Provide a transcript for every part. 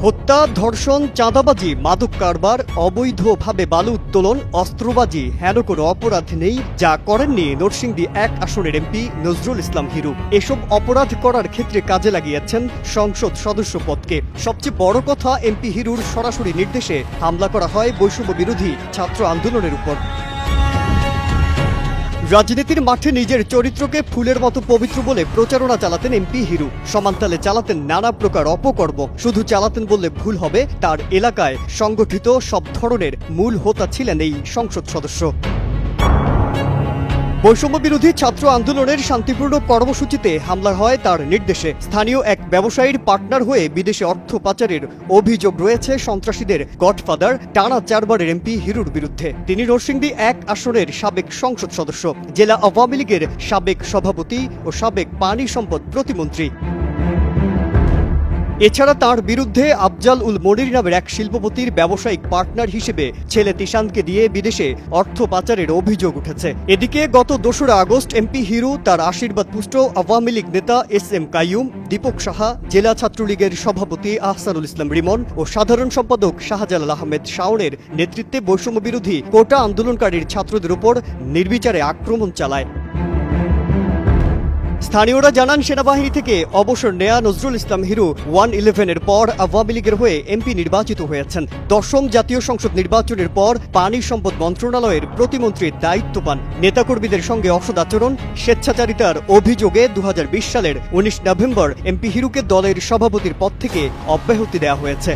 হত্যা, ধর্ষণ, চাঁদাবাজি, মাদক কারবার, অবৈধভাবে বালু উত্তোলন, অস্ত্রবাজি হেন কোনো অপরাধ নেই যা করেননি নরসিংদী ১ আসনের এমপি নজরুল ইসলাম হিরু। এসব অপরাধ করার ক্ষেত্রে কাজে লাগিয়েছেন সংসদ সদস্য পদকে। সবচেয়ে বড় কথা, এমপি হিরুর সরাসরি নির্দেশে হামলা করা হয় বৈষম্য বিরোধী ছাত্র আন্দোলনের উপর। রাজনীতির মাঠে নিজের চরিত্রকে ফুলের মতো পবিত্র বলে প্রচারণা চালাতেন এমপি হিরু। সমান্তালে চালাতেন নানা প্রকার অপকর্ম। শুধু চালাতেন বললে ভুল হবে, তার এলাকায় সংগঠিত সব ধরনের মূল হোতা ছিলেন এই সংসদ সদস্য। বৈষম্য বিরোধী ছাত্র আন্দোলনের শান্তিপূর্ণ কর্মসূচিতে হামলা হয় তার নির্দেশে। স্থানীয় এক ব্যবসায়ীর পার্টনার হয়ে বিদেশে অর্থ পাচারের অভিযোগ রয়েছে সন্ত্রাসীদের গডফাদার টানা 4 বারের এমপি হিরুর বিরুদ্ধে। তিনি নরসিংদী 1 আসনের সাবেক সংসদ সদস্য, জেলা আওয়ামী লীগের সাবেক সভাপতি ও সাবেক পানি সম্পদ প্রতিমন্ত্রী। এছাড়া তার বিরুদ্ধে আফজাল উল মনির নামের এক শিল্পপতির ব্যবসায়িক পার্টনার হিসেবে ছেলে তিশানকে দিয়ে বিদেশে অর্থ পাচারের অভিযোগ উঠেছে। এদিকে গত 2রা আগস্ট এমপি হিরু তার আশীর্বাদ পুষ্ট আওয়ামী লীগ নেতা SM কাইয়ুম, দীপক সাহা, জেলা ছাত্রলীগের সভাপতি আহসানুল ইসলাম রিমন ও সাধারণ সম্পাদক শাহজালাল আহমেদ শাওনের নেতৃত্বে বৈষম্য বিরোধী কোটা আন্দোলনকারীর ছাত্রদের উপর নির্বিচারে আক্রমণ চালায়। স্থানীয়রা জানান, সেনাবাহিনী থেকে অবসর নেয়া নজরুল ইসলাম হিরু 1-11-এর পর আওয়ামী লীগের হয়ে এমপি নির্বাচিত হয়েছেন। 10ম জাতীয় সংসদ নির্বাচনের পর পানি সম্পদ মন্ত্রণালয়ের প্রতিমন্ত্রীর দায়িত্ব পান। নেতাকর্মীদের সঙ্গে অসদাচরণ, স্বেচ্ছাচারিতার অভিযোগে 2020 সালের 19 নভেম্বর এমপি হিরুকে দলের সভাপতির পদ থেকে অব্যাহতি দেওয়া হয়েছে।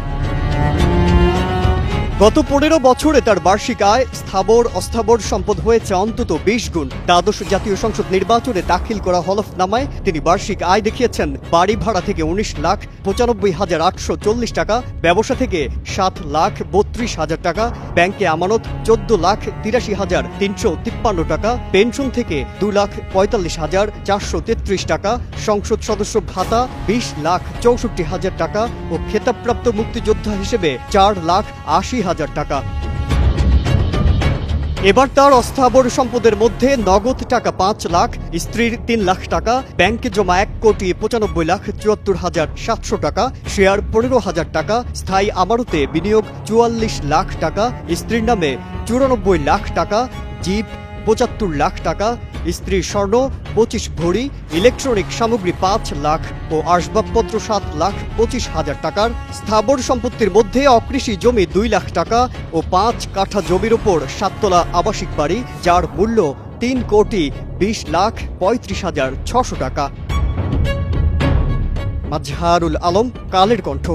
গত 15 বছরে তার বার্ষিক আয় স্থাবর অস্থাবর সম্পদ হয়েছে অন্তত 20 গুণ। দ্বাদশ জাতীয় সংসদ নির্বাচনে দাখিল করা হলফনামায় তিনি বার্ষিক আয় দেখিয়েছেন বাড়ি ভাড়া থেকে 19,95,840 টাকা, ব্যবসা থেকে 7,32,000 টাকা, ব্যাংকে আমানত 14,83,353 টাকা, পেনশন থেকে 2,45,433 টাকা, সংসদ সদস্য ভাতা 20,64,000 টাকা ও খেতাবপ্রাপ্ত মুক্তিযোদ্ধা হিসেবে 4,80,000 টাকা। এবার তার অস্থাবর সম্পদের মধ্যে নগদ টাকা 5 লাখ, স্ত্রীর 3 লাখ টাকা, ব্যাংকে জমা 1,95,74,700 টাকা, শেয়ার 15,000 টাকা, স্থায়ী আমানতে বিনিয়োগ 44 লাখ টাকা, স্ত্রীর নামে 94 লাখ টাকা, জিপ 75 লাখ টাকা, স্ত্রীর স্বর্ণ 25 ভরি, ইলেকট্রনিক সামগ্রী 5 লাখ ও আসবাবপত্র 7,25,000 টাকার। স্থাবর সম্পত্তির মধ্যে অকৃষি জমি 2 লাখ টাকা ও 5 কাঠা জমির ওপর 7 তলা আবাসিক বাড়ি, যার মূল্য 3,20,35,600 টাকা। মাজহারুল আলম, কালের কণ্ঠ।